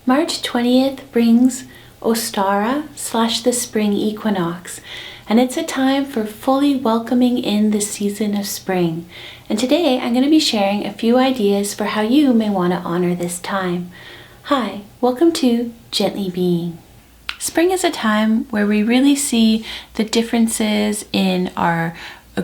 March 20th brings Ostara / the Spring Equinox, and it's a time for fully welcoming in the season of spring. And today I'm going to be sharing a few ideas for how you may want to honor this time. Hi, welcome to Gently Being. Spring is a time where we really see the differences in our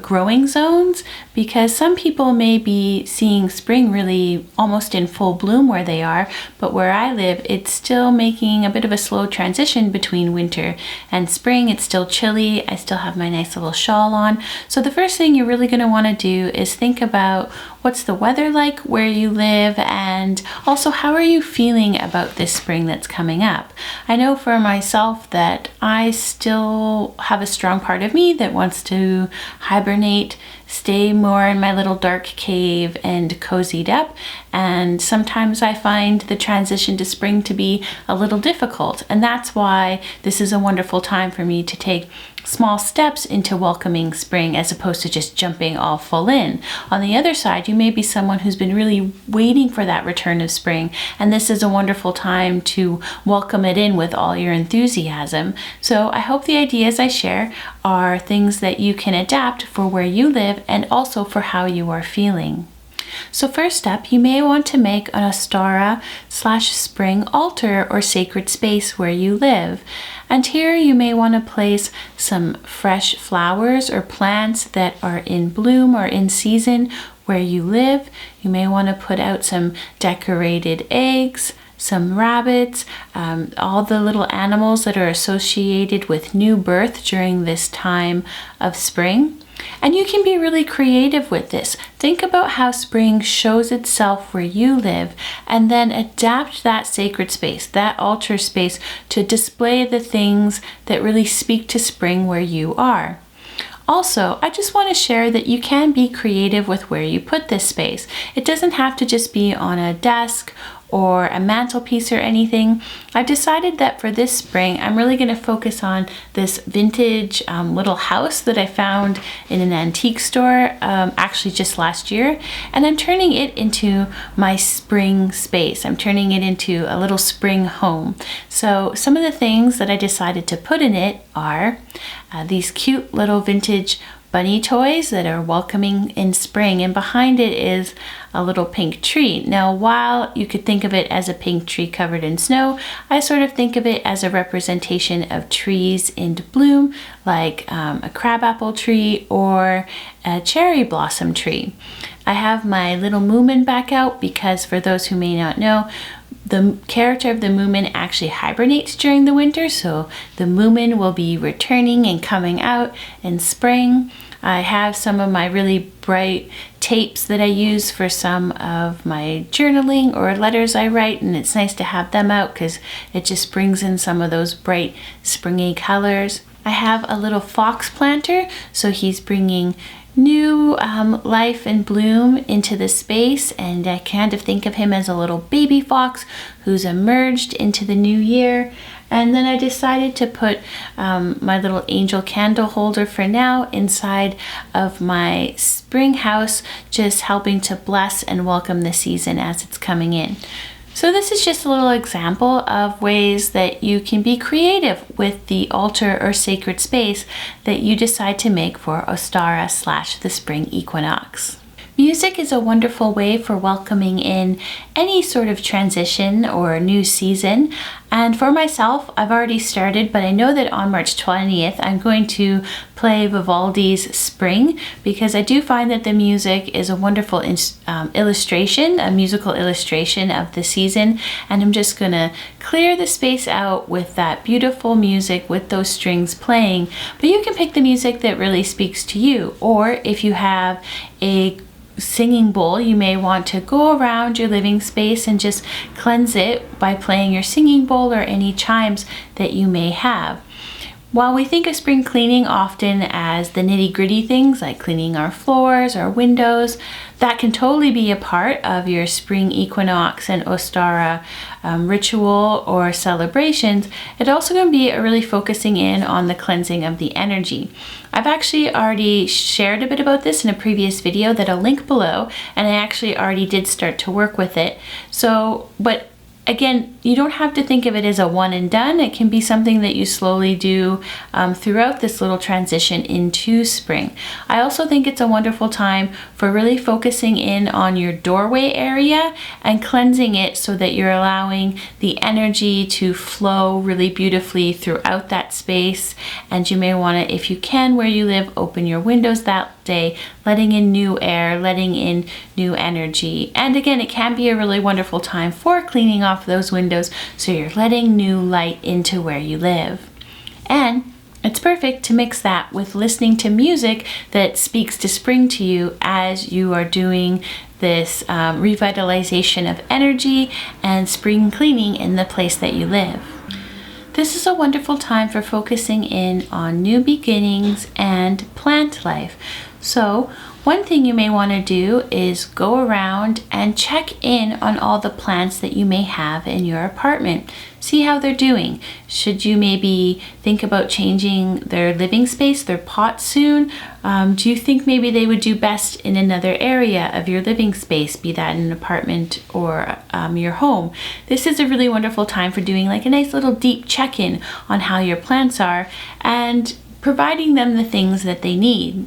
growing zones, because some people may be seeing spring really almost in full bloom where they are, but where I live it's still making a bit of a slow transition between winter and spring. It's still chilly. I still have my nice little shawl on. So the first thing you're really going to want to do is think about what's the weather like where you live, and also how are you feeling about this spring that's coming up. I know for myself that I still have a strong part of me that wants to hibernate, stay more in my little dark cave and cozied up, and sometimes I find the transition to spring to be a little difficult, and that's why this is a wonderful time for me to take small steps into welcoming spring as opposed to just jumping all full in. On the other side, you may be someone who's been really waiting for that return of spring, and this is a wonderful time to welcome it in with all your enthusiasm. So I hope the ideas I share are things that you can adapt for where you live and also for how you are feeling. So first up, you may want to make an Ostara / spring altar or sacred space where you live. And here you may want to place some fresh flowers or plants that are in bloom or in season where you live. You may want to put out some decorated eggs, some rabbits, all the little animals that are associated with new birth during this time of spring. And you can be really creative with this. Think about how spring shows itself where you live, and then adapt that sacred space, that altar space, to display the things that really speak to spring where you are. Also, I just want to share that you can be creative with where you put this space. It doesn't have to just be on a desk or a mantelpiece or anything. I've decided that for this spring, I'm really going to focus on this vintage little house that I found in an antique store actually just last year, and I'm turning it into my spring space. I'm turning it into a little spring home. So some of the things that I decided to put in it are these cute little vintage bunny toys that are welcoming in spring, and behind it is a little pink tree. Now, while you could think of it as a pink tree covered in snow, I sort of think of it as a representation of trees in bloom, like a crabapple tree or a cherry blossom tree. I have my little moomin back out because, for those who may not know, the character of the moomin actually hibernates during the winter, so the moomin will be returning and coming out in spring. I have some of my really bright tapes that I use for some of my journaling or letters I write, and it's nice to have them out because it just brings in some of those bright springy colors. I have a little fox planter, so he's bringing new life and bloom into the space, and I kind of think of him as a little baby fox who's emerged into the new year. And then I decided to put my little angel candle holder for now inside of my spring house, just helping to bless and welcome the season as it's coming in. So this is just a little example of ways that you can be creative with the altar or sacred space that you decide to make for Ostara / the Spring Equinox. Music is a wonderful way for welcoming in any sort of transition or new season. And for myself, I've already started, but I know that on March 20th, I'm going to play Vivaldi's Spring, because I do find that the music is a wonderful illustration, a musical illustration of the season. And I'm just going to clear the space out with that beautiful music with those strings playing. But you can pick the music that really speaks to you, or if you have a singing bowl, you may want to go around your living space and just cleanse it by playing your singing bowl or any chimes that you may have. While we think of spring cleaning often as the nitty-gritty things like cleaning our floors or windows, that can totally be a part of your spring equinox and Ostara ritual or celebrations. It's also going to be really focusing in on the cleansing of the energy. I've actually already shared a bit about this in a previous video that I'll link below, and I actually already did start to work with it. So, but again, you don't have to think of it as a one and done. It can be something that you slowly do throughout this little transition into spring. I also think it's a wonderful time for really focusing in on your doorway area and cleansing it so that you're allowing the energy to flow really beautifully throughout that space. And you may want to, if you can, where you live, open your windows that day, letting in new air, letting in new energy. And again, it can be a really wonderful time for cleaning off those windows so you're letting new light into where you live. And it's perfect to mix that with listening to music that speaks to spring to you as you are doing this revitalization of energy and spring cleaning in the place that you live. This is a wonderful time for focusing in on new beginnings and plant life. So one thing you may want to do is go around and check in on all the plants that you may have in your apartment. See how they're doing. Should you maybe think about changing their living space, their pot soon? Do you think maybe they would do best in another area of your living space, be that an apartment or your home? This is a really wonderful time for doing like a nice little deep check-in on how your plants are and providing them the things that they need.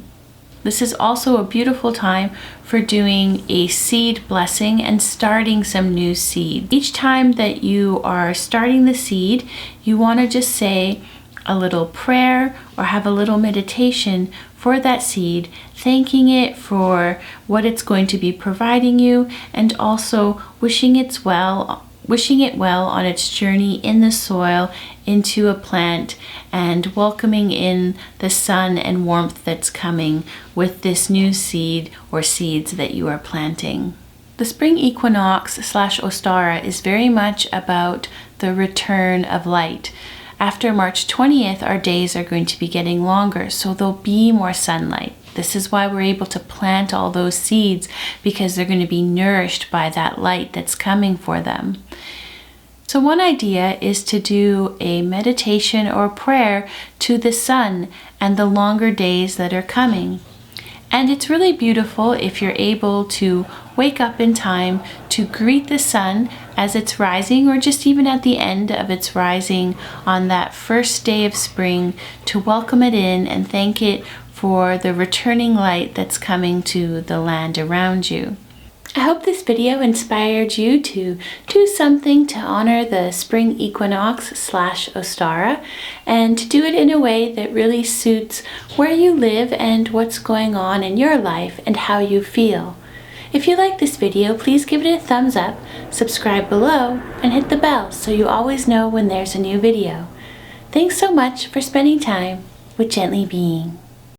This is also a beautiful time for doing a seed blessing and starting some new seed. Each time that you are starting the seed, you want to just say a little prayer or have a little meditation for that seed, thanking it for what it's going to be providing you, and also wishing it well on its journey in the soil into a plant, and welcoming in the sun and warmth that's coming with this new seed or seeds that you are planting. The Spring Equinox / Ostara is very much about the return of light. After March 20th, our days are going to be getting longer, so there'll be more sunlight. This is why we're able to plant all those seeds, because they're going to be nourished by that light that's coming for them. So one idea is to do a meditation or prayer to the sun and the longer days that are coming. And it's really beautiful if you're able to wake up in time to greet the sun as it's rising, or just even at the end of its rising on that first day of spring, to welcome it in and thank it for the returning light that's coming to the land around you. I hope this video inspired you to do something to honor the Spring Equinox / Ostara, and to do it in a way that really suits where you live and what's going on in your life and how you feel. If you like this video, please give it a thumbs up, subscribe below, and hit the bell so you always know when there's a new video. Thanks so much for spending time with Gently Being.